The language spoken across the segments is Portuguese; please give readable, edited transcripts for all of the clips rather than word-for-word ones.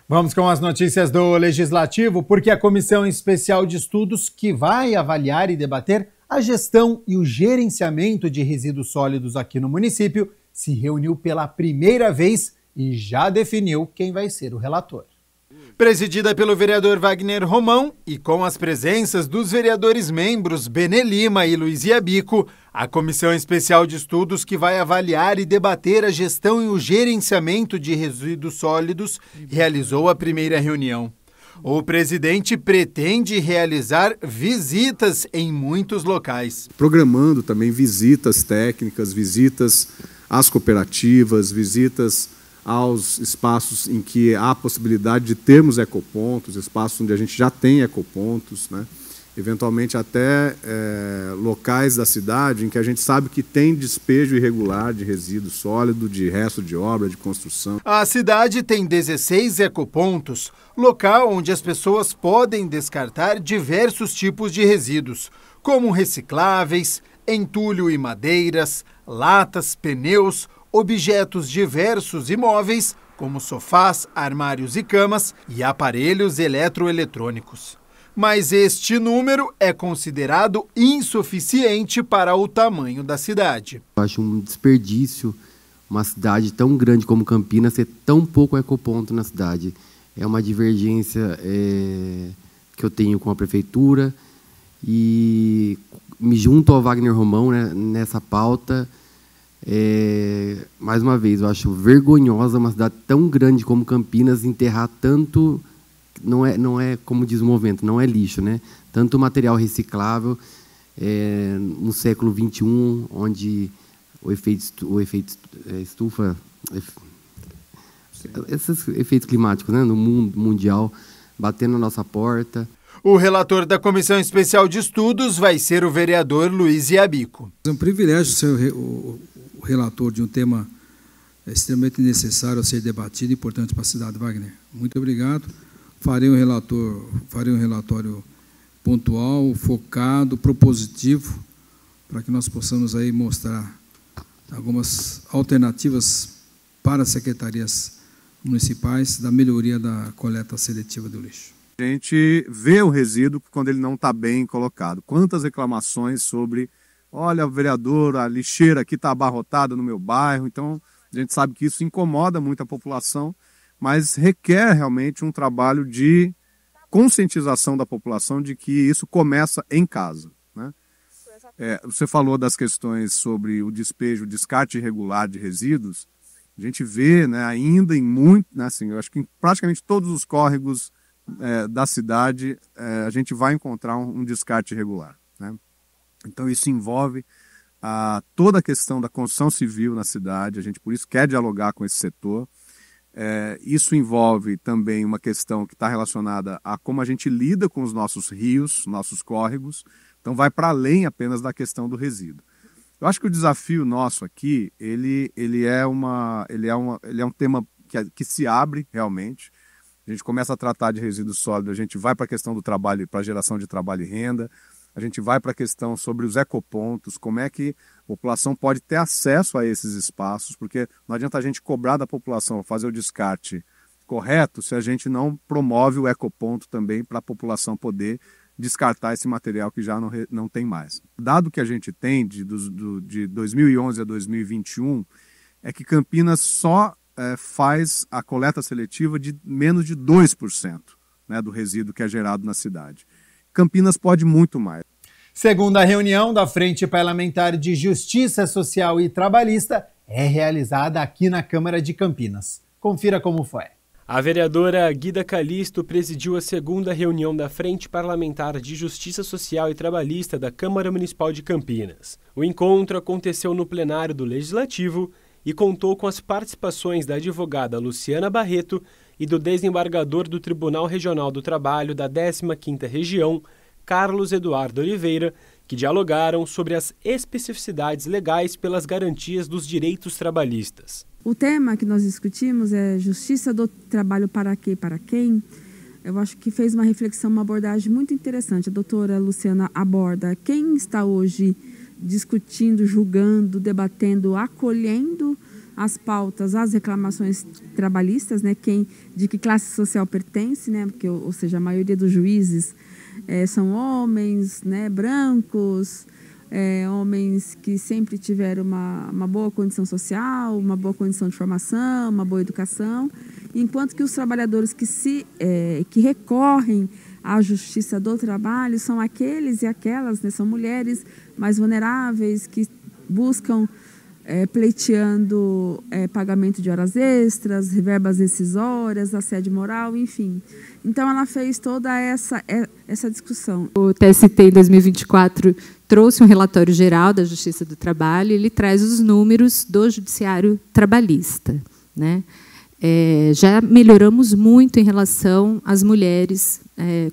Vamos com as notícias do Legislativo, porque a Comissão Especial de Estudos, que vai avaliar e debater a gestão e o gerenciamento de resíduos sólidos aqui no município, se reuniu pela primeira vez e já definiu quem vai ser o relator. Presidida pelo vereador Wagner Romão e com as presenças dos vereadores membros Benê Lima e Luiz Iabico, a Comissão Especial de Estudos, que vai avaliar e debater a gestão e o gerenciamento de resíduos sólidos, realizou a primeira reunião. O presidente pretende realizar visitas em muitos locais. Programando também visitas técnicas, visitas às cooperativas, visitas aos espaços em que há possibilidade de termos ecopontos, espaços onde a gente já tem ecopontos, né? Eventualmente até locais da cidade em que a gente sabe que tem despejo irregular de resíduo sólido, de resto de obra, de construção. A cidade tem 16 ecopontos, local onde as pessoas podem descartar diversos tipos de resíduos, como recicláveis, entulho e madeiras, latas, pneus, objetos diversos e móveis, como sofás, armários e camas, e aparelhos eletroeletrônicos. Mas este número é considerado insuficiente para o tamanho da cidade. Eu acho um desperdício uma cidade tão grande como Campinas ter tão pouco ecoponto na cidade. É uma divergência que eu tenho com a prefeitura e me junto ao Wagner Romão, né, nessa pauta. Mais uma vez, eu acho vergonhosa uma cidade tão grande como Campinas enterrar tanto, não é como diz o movimento, não é lixo, né? Tanto material reciclável no século XXI, onde o efeito estufa, esses efeitos climáticos, né, no mundo mundial, batendo na nossa porta. O relator da Comissão Especial de Estudos vai ser o vereador Luiz Iabico. É um privilégio ser o relator de um tema extremamente necessário a ser debatido e importante para a cidade, Wagner. Muito obrigado. Farei um relatório pontual, focado, propositivo, para que nós possamos aí mostrar algumas alternativas para as secretarias municipais da melhoria da coleta seletiva do lixo. A gente vê o resíduo quando ele não está bem colocado. Quantas reclamações sobre, olha, vereador, a lixeira aqui está abarrotada no meu bairro. Então, a gente sabe que isso incomoda muito a população, mas requer realmente um trabalho de conscientização da população de que isso começa em casa, né? Você falou das questões sobre o despejo, o descarte irregular de resíduos. A gente vê, né, ainda em muito, né, assim, eu acho que em praticamente todos os córregos da cidade a gente vai encontrar um descarte irregular, né? Então isso envolve toda a questão da construção civil na cidade. A gente por isso quer dialogar com esse setor. Isso envolve também uma questão que está relacionada a como a gente lida com os nossos rios, nossos córregos. Então vai para além apenas da questão do resíduo. Eu acho que o desafio nosso aqui, ele é um tema que se abre realmente. A gente começa a tratar de resíduo sólido, a gente vai para a questão do trabalho, para a geração de trabalho e renda, a gente vai para a questão sobre os ecopontos, como é que a população pode ter acesso a esses espaços, porque não adianta a gente cobrar da população fazer o descarte correto se a gente não promove o ecoponto também para a população poder descartar esse material que já não tem mais. O dado que a gente tem de 2011 a 2021 é que Campinas só faz a coleta seletiva de menos de 2%, né, do resíduo que é gerado na cidade. Campinas pode muito mais. Segunda reunião da Frente Parlamentar de Justiça Social e Trabalhista é realizada aqui na Câmara de Campinas. Confira como foi. A vereadora Guida Calisto presidiu a segunda reunião da Frente Parlamentar de Justiça Social e Trabalhista da Câmara Municipal de Campinas. O encontro aconteceu no plenário do Legislativo e contou com as participações da advogada Luciana Barreto e do desembargador do Tribunal Regional do Trabalho da 15ª Região, Carlos Eduardo Oliveira, que dialogaram sobre as especificidades legais pelas garantias dos direitos trabalhistas. O tema que nós discutimos é justiça do trabalho para quê, para quem? Eu acho que fez uma reflexão, uma abordagem muito interessante. A doutora Luciana aborda quem está hoje discutindo, julgando, debatendo, acolhendo as pautas, as reclamações trabalhistas, né, de que classe social pertence, né, porque, ou seja, a maioria dos juízes são homens, né, brancos, homens que sempre tiveram uma boa condição social, uma boa condição de formação, uma boa educação, enquanto que os trabalhadores que recorrem à justiça do trabalho são aqueles e aquelas, né, são mulheres mais vulneráveis que buscam pleiteando pagamento de horas extras, verbas rescisórias, assédio moral, enfim. Então, ela fez toda essa discussão. O TST, em 2024, trouxe um relatório geral da Justiça do Trabalho, e ele traz os números do judiciário trabalhista, né? Já melhoramos muito em relação às mulheres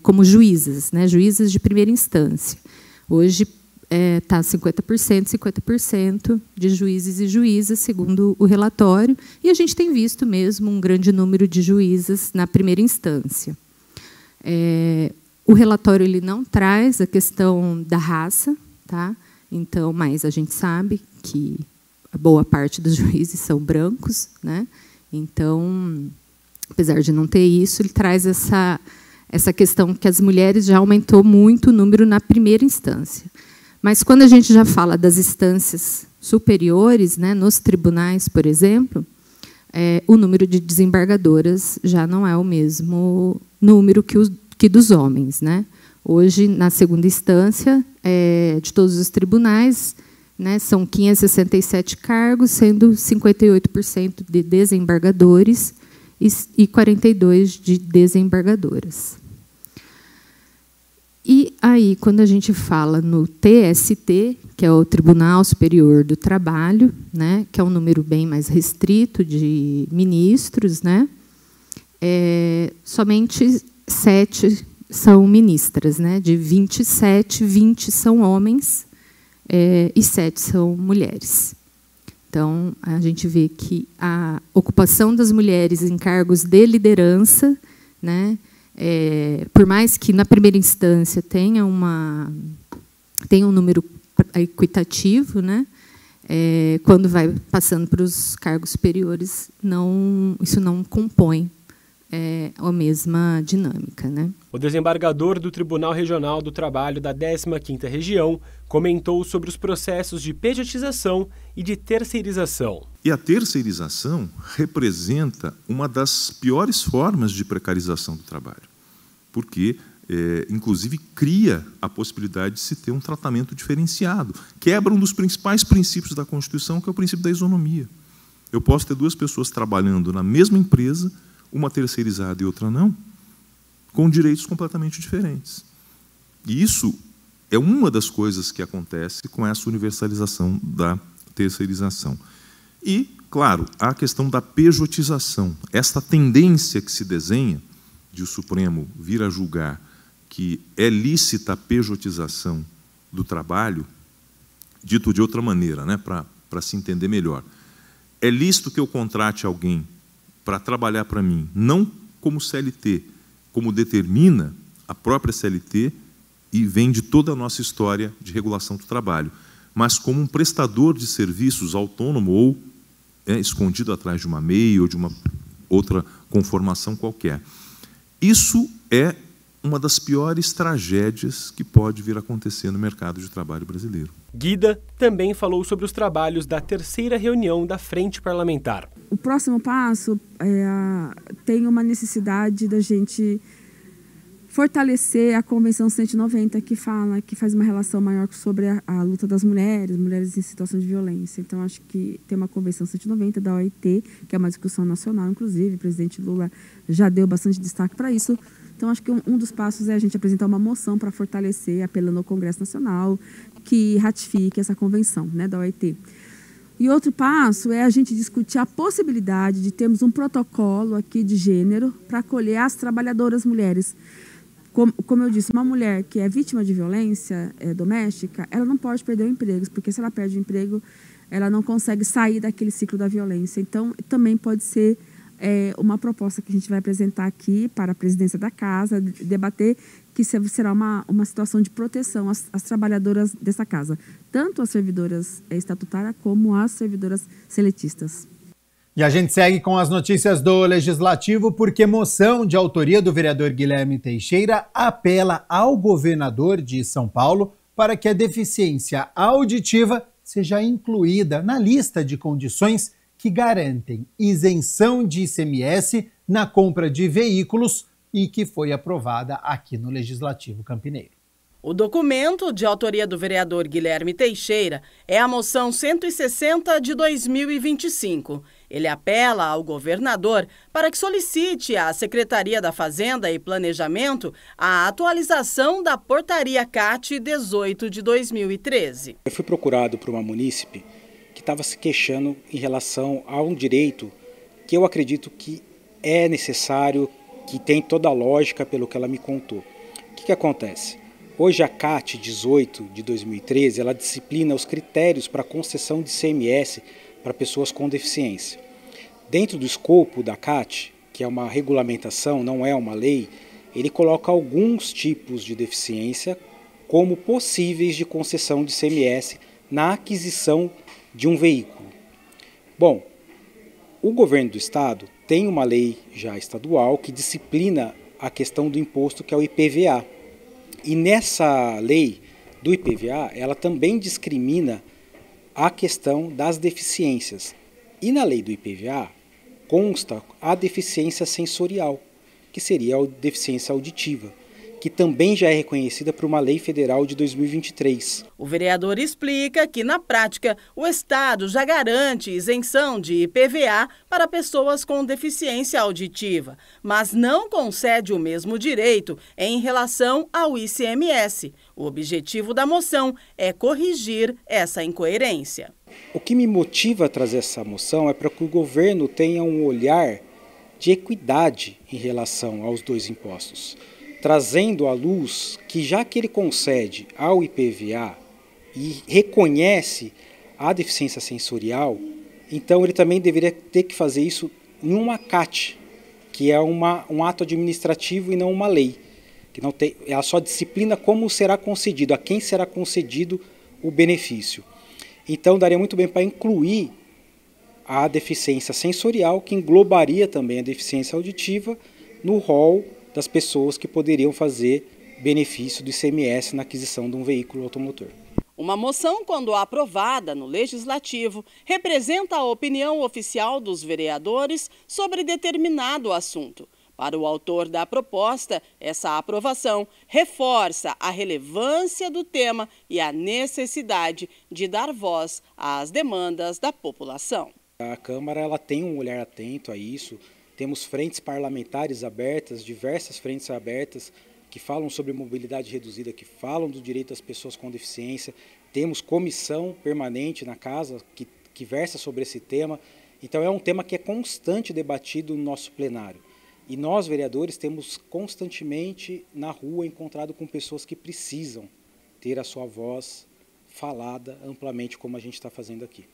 como juízas, né? Juízas de primeira instância. Hoje, está 50% de juízes e juízas, segundo o relatório, e a gente tem visto mesmo um grande número de juízas na primeira instância. O relatório ele não traz a questão da raça, tá? Então, mas a gente sabe que a boa parte dos juízes são brancos, né? Então, apesar de não ter isso, ele traz essa questão que as mulheres já aumentou muito o número na primeira instância. Mas, quando a gente já fala das instâncias superiores, né, nos tribunais, por exemplo, o número de desembargadoras já não é o mesmo número que dos homens, né? Hoje, na segunda instância, de todos os tribunais, né, são 567 cargos, sendo 58% de desembargadores e 42% de desembargadoras. E aí, quando a gente fala no TST, que é o Tribunal Superior do Trabalho, né, que é um número bem mais restrito de ministros, né, somente 7 são ministras, né, de 27, 20 são homens e 7 são mulheres. Então, a gente vê que a ocupação das mulheres em cargos de liderança, né, por mais que na primeira instância tenha um número equitativo, né, quando vai passando para os cargos superiores, isso não compõe a mesma dinâmica, né? O desembargador do Tribunal Regional do Trabalho da 15ª Região comentou sobre os processos de pejotização e de terceirização. E a terceirização representa uma das piores formas de precarização do trabalho, porque, inclusive, cria a possibilidade de se ter um tratamento diferenciado, quebra um dos principais princípios da Constituição, que é o princípio da isonomia. Eu posso ter 2 pessoas trabalhando na mesma empresa, uma terceirizada e outra não, com direitos completamente diferentes. E isso é uma das coisas que acontece com essa universalização da terceirização. E, claro, a questão da pejotização, esta tendência que se desenha de o Supremo vir a julgar que é lícita a pejotização do trabalho, dito de outra maneira, né, para se entender melhor. É lícito que eu contrate alguém para trabalhar para mim, não como CLT, como determina a própria CLT e vem de toda a nossa história de regulação do trabalho, mas como um prestador de serviços autônomo ou escondido atrás de uma MEI ou de uma outra conformação qualquer. Isso é uma das piores tragédias que pode vir a acontecer no mercado de trabalho brasileiro. Guida também falou sobre os trabalhos da 3ª reunião da Frente Parlamentar. O próximo passo tem uma necessidade da gente fortalecer a Convenção 190, que faz uma relação maior sobre a luta das mulheres em situação de violência. Então, acho que tem uma Convenção 190 da OIT, que é uma discussão nacional, inclusive, o presidente Lula já deu bastante destaque para isso. Então, acho que um dos passos é a gente apresentar uma moção para fortalecer, apelando ao Congresso Nacional, que ratifique essa convenção, né, da OIT. E outro passo é a gente discutir a possibilidade de termos um protocolo aqui de gênero para acolher as trabalhadoras mulheres. Como eu disse, uma mulher que é vítima de violência doméstica, ela não pode perder o emprego, porque se ela perde o emprego, ela não consegue sair daquele ciclo da violência. Então, também pode ser uma proposta que a gente vai apresentar aqui para a presidência da Casa, debater, que será uma situação de proteção às trabalhadoras dessa casa, tanto as servidoras estatutárias como as servidoras seletistas. E a gente segue com as notícias do Legislativo, porque moção de autoria do vereador Guilherme Teixeira apela ao governador de São Paulo para que a deficiência auditiva seja incluída na lista de condições que garantem isenção de ICMS na compra de veículos e que foi aprovada aqui no Legislativo Campineiro. O documento, de autoria do vereador Guilherme Teixeira, é a moção 160 de 2025. Ele apela ao governador para que solicite à Secretaria da Fazenda e Planejamento a atualização da Portaria CAT 18 de 2013. Eu fui procurado por uma munícipe que estava se queixando em relação a um direito que eu acredito que é necessário, que tem toda a lógica pelo que ela me contou. O que acontece? Hoje a CAT 18 de 2013, ela disciplina os critérios para concessão de ICMS para pessoas com deficiência. Dentro do escopo da CAT, que é uma regulamentação, não é uma lei, ele coloca alguns tipos de deficiência como possíveis de concessão de ICMS na aquisição de um veículo. Bom, o governo do estado tem uma lei já estadual que disciplina a questão do imposto, que é o IPVA. E nessa lei do IPVA, ela também discrimina a questão das deficiências. E na lei do IPVA consta a deficiência sensorial, que seria a deficiência auditiva, que também já é reconhecida por uma lei federal de 2023. O vereador explica que, na prática, o Estado já garante isenção de IPVA para pessoas com deficiência auditiva, mas não concede o mesmo direito em relação ao ICMS. O objetivo da moção é corrigir essa incoerência. O que me motiva a trazer essa moção é para que o governo tenha um olhar de equidade em relação aos dois impostos, trazendo à luz que, já que ele concede ao IPVA e reconhece a deficiência sensorial, então ele também deveria ter que fazer isso em uma CAT, que é um ato administrativo e não uma lei. Que não tem, ela só disciplina como será concedido, a quem será concedido o benefício. Então daria muito bem para incluir a deficiência sensorial, que englobaria também a deficiência auditiva, no rol das pessoas que poderiam fazer benefício do ICMS na aquisição de um veículo automotor. Uma moção, quando aprovada no Legislativo, representa a opinião oficial dos vereadores sobre determinado assunto. Para o autor da proposta, essa aprovação reforça a relevância do tema e a necessidade de dar voz às demandas da população. A Câmara ela tem um olhar atento a isso. Temos frentes parlamentares abertas, diversas frentes abertas, que falam sobre mobilidade reduzida, que falam do direito das pessoas com deficiência. Temos comissão permanente na casa que versa sobre esse tema. Então é um tema que é constante debatido no nosso plenário. E nós, vereadores, temos constantemente na rua encontrado com pessoas que precisam ter a sua voz falada amplamente, como a gente está fazendo aqui.